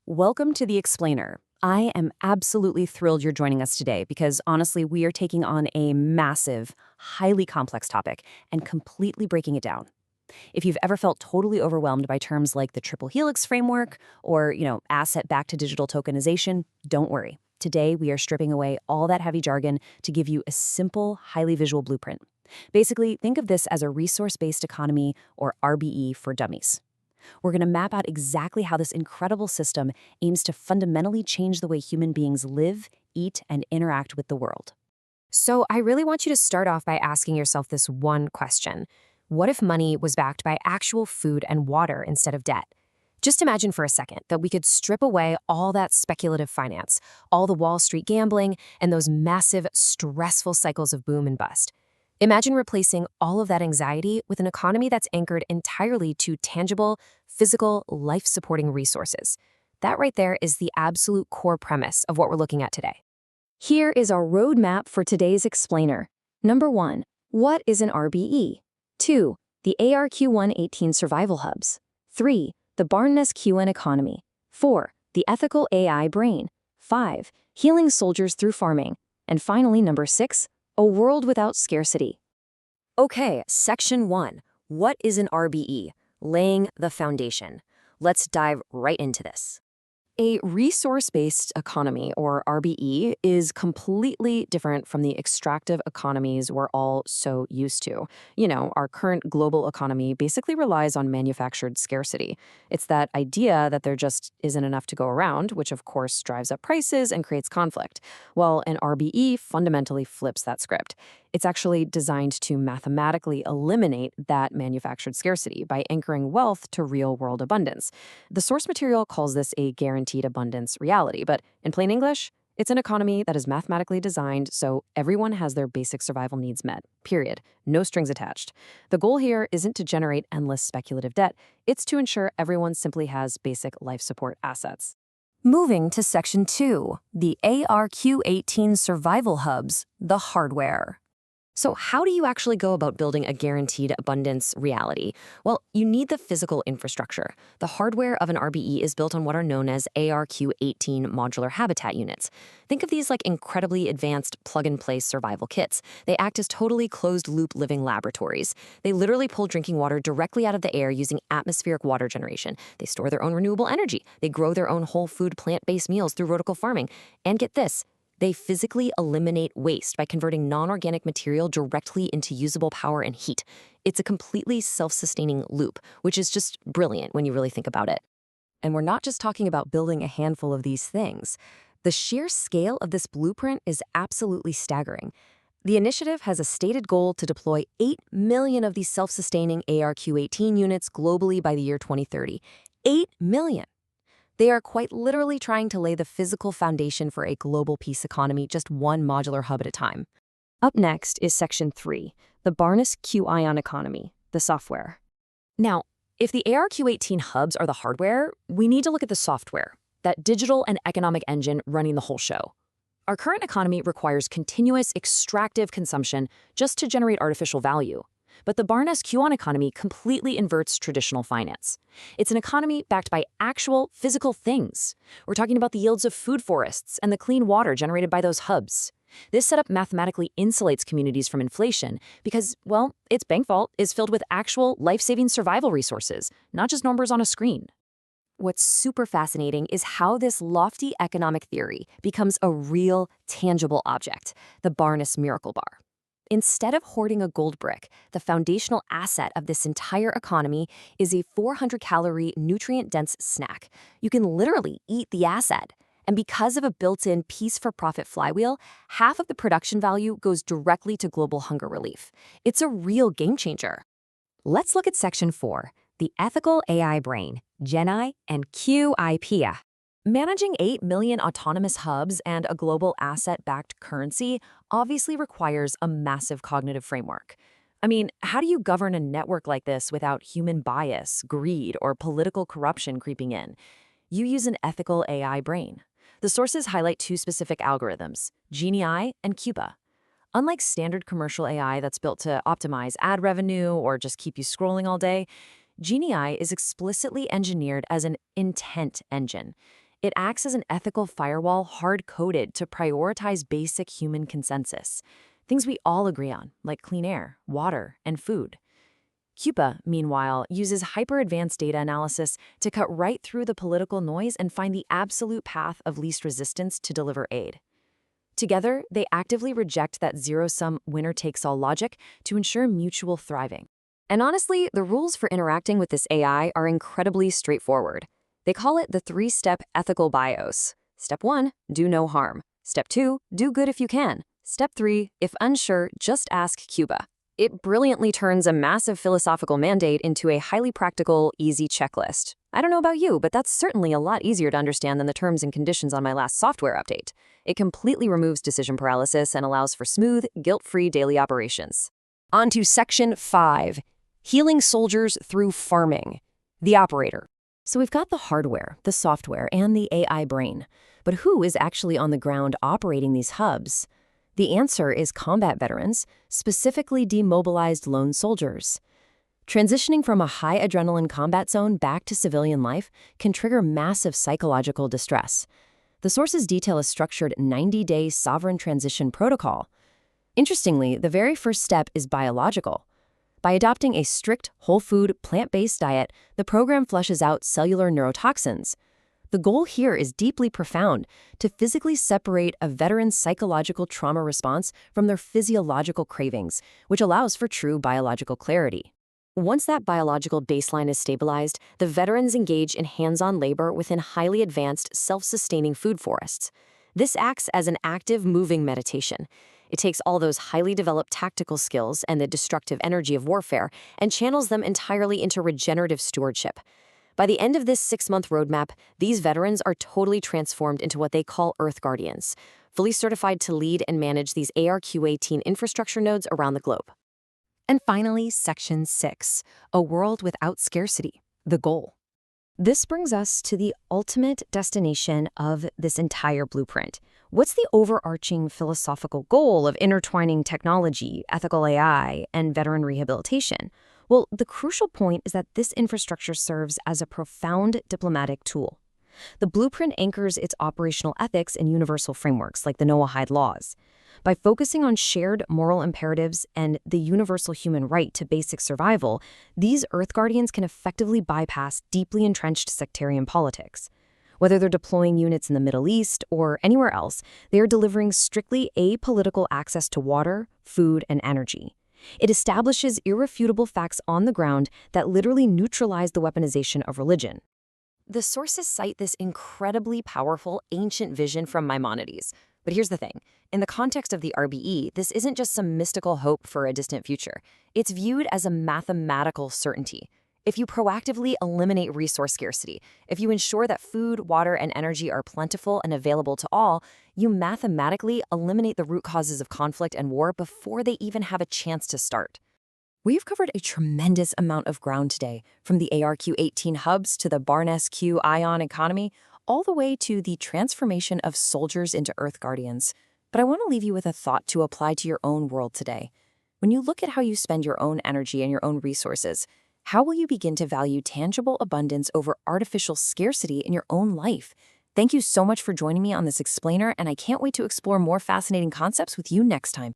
Welcome to The Explainer. I am absolutely thrilled you're joining us today because honestly, we are taking on a massive, highly complex topic and completely breaking it down. If you've ever felt totally overwhelmed by terms like the triple helix framework or, asset back to digital tokenization, don't worry. Today, we are stripping away all that heavy jargon to give you a simple, highly visual blueprint. Basically, think of this as a resource-based economy or RBE for dummies. We're going to map out exactly how this incredible system aims to fundamentally change the way human beings live, eat, and interact with the world. So I really want you to start off by asking yourself this one question. What if money was backed by actual food and water instead of debt? Just imagine for a second that we could strip away all that speculative finance, all the Wall Street gambling, and those massive, stressful cycles of boom and bust. Imagine replacing all of that anxiety with an economy that's anchored entirely to tangible, physical, life-supporting resources. That right there is the absolute core premise of what we're looking at today. Here is our roadmap for today's explainer. Number 1. What is an RBE? 2. The ARQ118 survival hubs. 3. The Barnes QN economy. 4. The ethical AI brain. 5. Healing soldiers through farming. And finally, number 6. A world without scarcity. Okay, Section 1. What is an RBE? Laying the foundation. Let's dive right into this. A resource-based economy, or RBE, is completely different from the extractive economies we're all so used to. Our current global economy basically relies on manufactured scarcity. It's that idea that there just isn't enough to go around, which of course drives up prices and creates conflict. Well, an RBE fundamentally flips that script. It's actually designed to mathematically eliminate that manufactured scarcity by anchoring wealth to real-world abundance. The source material calls this a guaranteed abundance reality, but in plain English, it's an economy that is mathematically designed so everyone has their basic survival needs met, period. No strings attached. The goal here isn't to generate endless speculative debt, it's to ensure everyone simply has basic life support assets. Moving to Section 2, the ARQ18 survival hubs, the hardware. So how do you actually go about building a guaranteed abundance reality? Well, you need the physical infrastructure. The hardware of an RBE is built on what are known as ARQ18 modular habitat units. Think of these like incredibly advanced plug-and-play survival kits. They act as totally closed-loop living laboratories. They literally pull drinking water directly out of the air using atmospheric water generation. They store their own renewable energy. They grow their own whole food plant-based meals through vertical farming. And get this, they physically eliminate waste by converting non-organic material directly into usable power and heat. It's a completely self-sustaining loop, which is just brilliant when you really think about it. And we're not just talking about building a handful of these things. The sheer scale of this blueprint is absolutely staggering. The initiative has a stated goal to deploy 8 million of these self-sustaining ARQ18 units globally by the year 2030. 8 million! They are quite literally trying to lay the physical foundation for a global peace economy, just one modular hub at a time. Up next is Section 3, the Barnes QION economy, the software. Now, if the ARQ18 hubs are the hardware, we need to look at the software, that digital and economic engine running the whole show. Our current economy requires continuous extractive consumption just to generate artificial value. But the Barnes QAnon economy completely inverts traditional finance. It's an economy backed by actual physical things. We're talking about the yields of food forests and the clean water generated by those hubs. This setup mathematically insulates communities from inflation because, well, its bank vault is filled with actual life-saving survival resources, not just numbers on a screen. What's super fascinating is how this lofty economic theory becomes a real, tangible object, the Barnes Miracle Bar. Instead of hoarding a gold brick, the foundational asset of this entire economy is a 400-calorie, nutrient-dense snack. You can literally eat the asset. And because of a built-in piece-for-profit flywheel, half of the production value goes directly to global hunger relief. It's a real game-changer. Let's look at Section 4, the ethical AI brain, GenAI and QIPA. Managing 8 million autonomous hubs and a global asset-backed currency obviously requires a massive cognitive framework. I mean, how do you govern a network like this without human bias, greed, or political corruption creeping in? You use an ethical AI brain. The sources highlight two specific algorithms, GenAI and QIPA. Unlike standard commercial AI that's built to optimize ad revenue or just keep you scrolling all day, GenAI is explicitly engineered as an intent engine. It acts as an ethical firewall hard-coded to prioritize basic human consensus, things we all agree on, like clean air, water, and food. CUPA, meanwhile, uses hyper-advanced data analysis to cut right through the political noise and find the absolute path of least resistance to deliver aid. Together, they actively reject that zero-sum winner-takes-all logic to ensure mutual thriving. And honestly, the rules for interacting with this AI are incredibly straightforward. They call it the three-step ethical BIOS. Step 1, do no harm. Step 2, do good if you can. Step 3, if unsure, just ask Cuba. It brilliantly turns a massive philosophical mandate into a highly practical, easy checklist. I don't know about you, but that's certainly a lot easier to understand than the terms and conditions on my last software update. It completely removes decision paralysis and allows for smooth, guilt-free daily operations. On to Section 5, healing soldiers through farming. The operator. So we've got the hardware, the software, and the AI brain. But who is actually on the ground operating these hubs? The answer is combat veterans, specifically demobilized lone soldiers. Transitioning from a high adrenaline combat zone back to civilian life can trigger massive psychological distress. The source's detail a structured 90-day sovereign transition protocol. Interestingly, the very first step is biological. By adopting a strict, whole-food, plant-based diet, the program flushes out cellular neurotoxins. The goal here is deeply profound, to physically separate a veteran's psychological trauma response from their physiological cravings, which allows for true biological clarity. Once that biological baseline is stabilized, the veterans engage in hands-on labor within highly advanced, self-sustaining food forests. This acts as an active, moving meditation. It takes all those highly developed tactical skills and the destructive energy of warfare and channels them entirely into regenerative stewardship. By the end of this 6-month roadmap, these veterans are totally transformed into what they call Earth Guardians, fully certified to lead and manage these ARQ-18 infrastructure nodes around the globe. And finally, Section 6, a world without scarcity, the goal. This brings us to the ultimate destination of this entire blueprint. What's the overarching philosophical goal of intertwining technology, ethical AI, and veteran rehabilitation? Well, the crucial point is that this infrastructure serves as a profound diplomatic tool. The blueprint anchors its operational ethics in universal frameworks like the Noahide laws. By focusing on shared moral imperatives and the universal human right to basic survival, these Earth Guardians can effectively bypass deeply entrenched sectarian politics. Whether they're deploying units in the Middle East or anywhere else, they are delivering strictly apolitical access to water, food, and energy. It establishes irrefutable facts on the ground that literally neutralize the weaponization of religion. The sources cite this incredibly powerful, ancient vision from Maimonides. But here's the thing. In the context of the RBE, this isn't just some mystical hope for a distant future. It's viewed as a mathematical certainty. If you proactively eliminate resource scarcity, if you ensure that food, water, and energy are plentiful and available to all, you mathematically eliminate the root causes of conflict and war before they even have a chance to start. We've covered a tremendous amount of ground today, from the ARQ-18 hubs to the Barnes-Q ion economy, all the way to the transformation of soldiers into Earth Guardians. But I want to leave you with a thought to apply to your own world today. When you look at how you spend your own energy and your own resources, how will you begin to value tangible abundance over artificial scarcity in your own life? Thank you so much for joining me on this explainer, and I can't wait to explore more fascinating concepts with you next time.